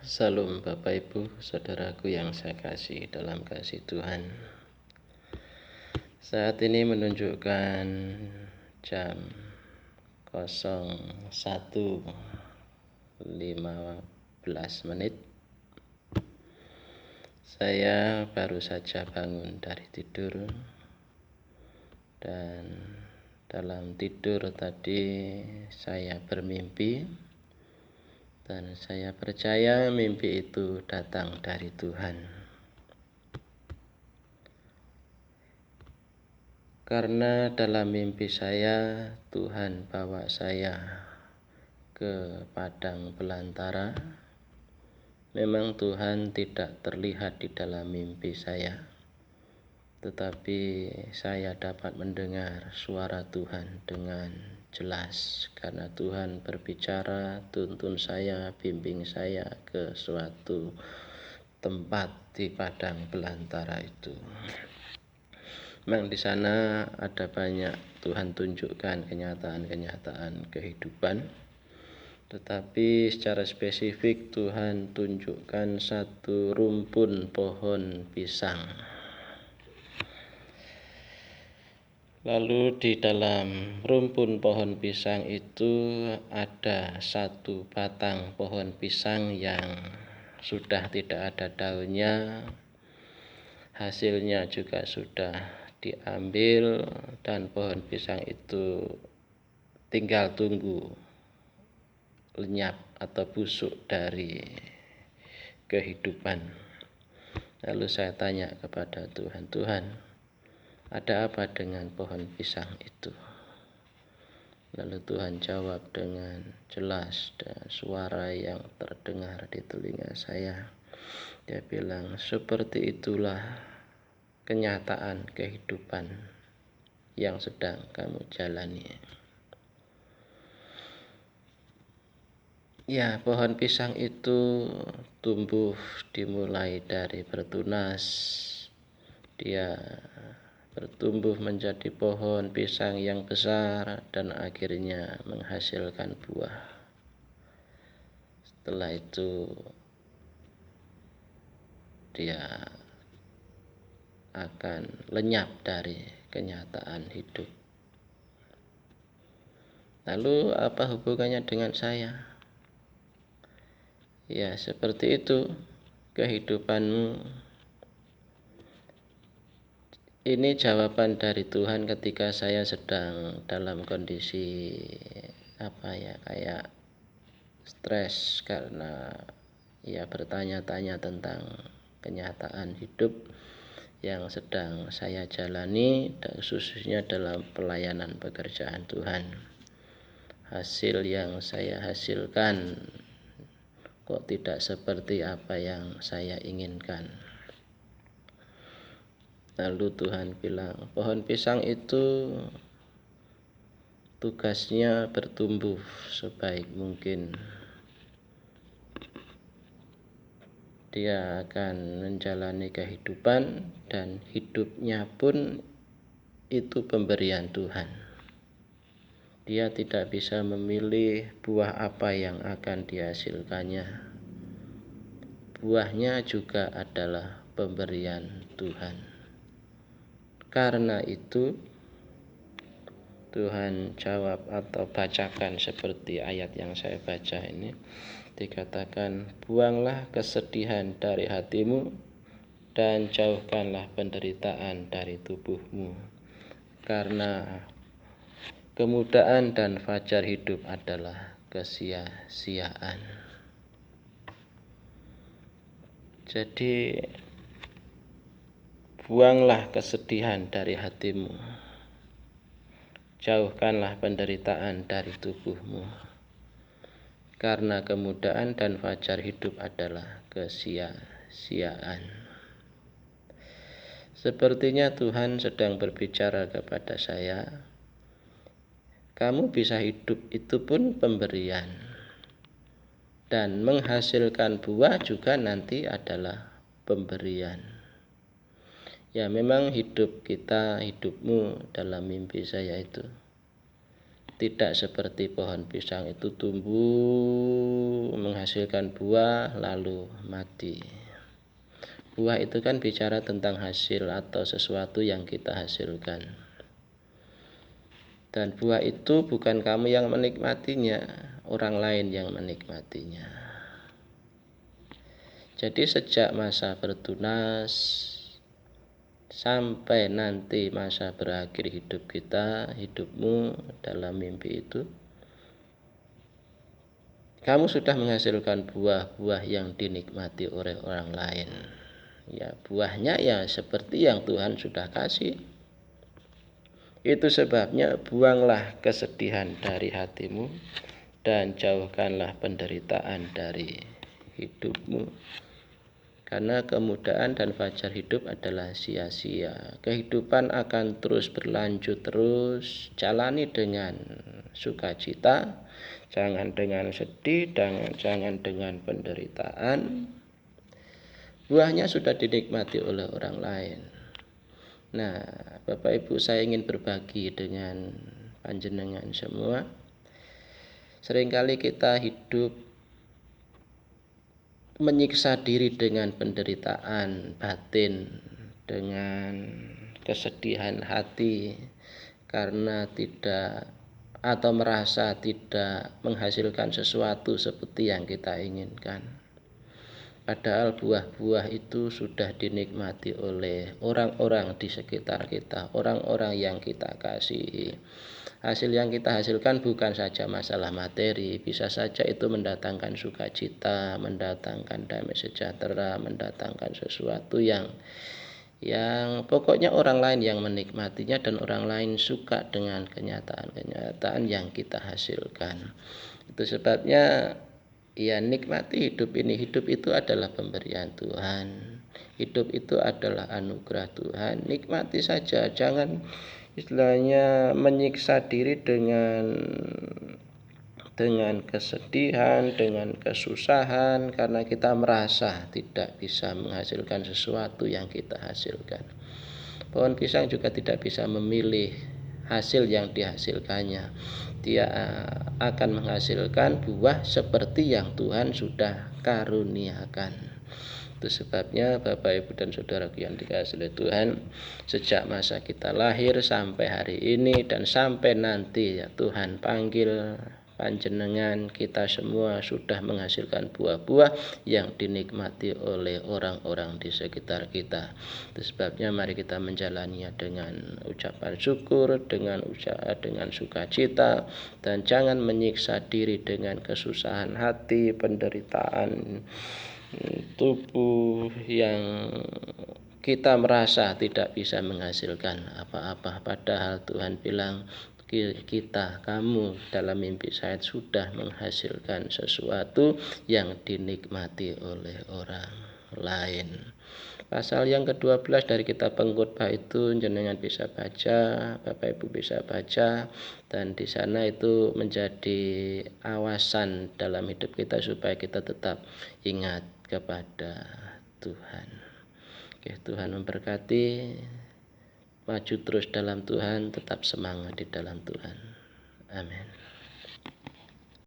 Salam Bapak Ibu, saudaraku yang saya kasih dalam kasih Tuhan. Saat ini menunjukkan jam 01.15. Saya baru saja bangun dari tidur, dan dalam tidur tadi saya bermimpi, dan saya percaya mimpi itu datang dari Tuhan. Karena dalam mimpi saya, Tuhan bawa saya ke padang belantara. Memang Tuhan tidak terlihat di dalam mimpi saya, tetapi saya dapat mendengar suara Tuhan dengan jelas, karena Tuhan berbicara, tuntun saya, bimbing saya ke suatu tempat di padang belantara itu. Memang di sana ada banyak Tuhan tunjukkan kenyataan-kenyataan kehidupan, tetapi secara spesifik Tuhan tunjukkan satu rumpun pohon pisang. Lalu di dalam rumpun pohon pisang itu ada satu batang pohon pisang yang sudah tidak ada daunnya, hasilnya juga sudah diambil, dan pohon pisang itu tinggal tunggu lenyap atau busuk dari kehidupan. Lalu saya tanya kepada Tuhan, Tuhan, ada apa dengan pohon pisang itu? Lalu Tuhan jawab dengan jelas dan suara yang terdengar di telinga saya. Dia bilang, seperti itulah kenyataan kehidupan yang sedang kamu jalani. Ya, pohon pisang itu tumbuh dimulai dari bertunas. Dia bertumbuh menjadi pohon pisang yang besar dan akhirnya menghasilkan buah. Setelah itu dia akan lenyap dari kenyataan hidup. Lalu apa hubungannya dengan saya? Ya, seperti itu kehidupanmu. Ini jawaban dari Tuhan ketika saya sedang dalam kondisi kayak stres, karena bertanya-tanya tentang kenyataan hidup yang sedang saya jalani, dan khususnya dalam pelayanan pekerjaan Tuhan. Hasil yang saya hasilkan kok tidak seperti apa yang saya inginkan. Lalu Tuhan bilang, pohon pisang itu tugasnya bertumbuh sebaik mungkin. Dia akan menjalani kehidupan, dan hidupnya pun itu pemberian Tuhan. Dia tidak bisa memilih buah apa yang akan dihasilkannya. Buahnya juga adalah pemberian Tuhan. Karena itu Tuhan jawab atau bacakan seperti ayat yang saya baca ini. Dikatakan, buanglah kesedihan dari hatimu dan jauhkanlah penderitaan dari tubuhmu, karena kemudahan dan fajar hidup adalah kesia-siaan. Jadi buanglah kesedihan dari hatimu, jauhkanlah penderitaan dari tubuhmu, karena kemudahan dan fajar hidup adalah kesia-siaan. Sepertinya Tuhan sedang berbicara kepada saya, kamu bisa hidup itu pun pemberian, dan menghasilkan buah juga nanti adalah pemberian. Ya, memang hidupmu dalam mimpi saya itu tidak seperti pohon pisang itu tumbuh menghasilkan buah lalu mati. Buah itu kan bicara tentang hasil atau sesuatu yang kita hasilkan. Dan buah itu bukan kamu yang menikmatinya, orang lain yang menikmatinya. Jadi sejak masa bertunas sampai nanti masa berakhir hidup kita, hidupmu dalam mimpi itu, kamu sudah menghasilkan buah-buah yang dinikmati oleh orang lain. Ya, buahnya ya seperti yang Tuhan sudah kasih. Itu sebabnya buanglah kesedihan dari hatimu dan jauhkanlah penderitaan dari hidupmu. Karena kemudahan dan fajar hidup adalah sia-sia. Kehidupan akan terus berlanjut terus. Jalani dengan sukacita, jangan dengan sedih, jangan dengan penderitaan. Buahnya sudah dinikmati oleh orang lain. Nah, Bapak Ibu, saya ingin berbagi dengan panjenengan semua. Seringkali kita hidup menyiksa diri dengan penderitaan batin, dengan kesedihan hati karena tidak atau merasa tidak menghasilkan sesuatu seperti yang kita inginkan. Padahal buah-buah itu sudah dinikmati oleh orang-orang di sekitar kita, orang-orang yang kita kasihi. Hasil yang kita hasilkan bukan saja masalah materi, bisa saja itu mendatangkan sukacita, mendatangkan damai sejahtera, mendatangkan sesuatu yang pokoknya orang lain yang menikmatinya dan orang lain suka dengan kenyataan-kenyataan yang kita hasilkan. Itu sebabnya ya, nikmati hidup ini. Hidup itu adalah pemberian Tuhan. Hidup itu adalah anugerah Tuhan. Nikmati saja, jangan istilahnya menyiksa diri dengan kesedihan, dengan kesusahan karena kita merasa tidak bisa menghasilkan sesuatu yang kita hasilkan. Pohon pisang juga tidak bisa memilih hasil yang dihasilkannya. Dia akan menghasilkan buah seperti yang Tuhan sudah karuniakan. Itu sebabnya Bapak Ibu dan Saudaraku yang dikasihi oleh Tuhan, sejak masa kita lahir sampai hari ini dan sampai nanti ya Tuhan panggil panjenengan, kita semua sudah menghasilkan buah-buah yang dinikmati oleh orang-orang di sekitar kita. Itu sebabnya mari kita menjalaninya dengan ucapan syukur, dengan sukacita, dan jangan menyiksa diri dengan kesusahan hati, penderitaan tubuh yang kita merasa tidak bisa menghasilkan apa-apa, padahal Tuhan bilang kamu dalam mimpi saya sudah menghasilkan sesuatu yang dinikmati oleh orang lain. Pasal yang ke-12 dari kitab Pengkhotbah itu jenengan bisa baca, Bapak Ibu bisa baca, dan di sana itu menjadi awasan dalam hidup kita supaya kita tetap ingat kepada Tuhan. Oke, Tuhan memberkati. Maju terus dalam Tuhan, tetap semangat di dalam Tuhan. Amin.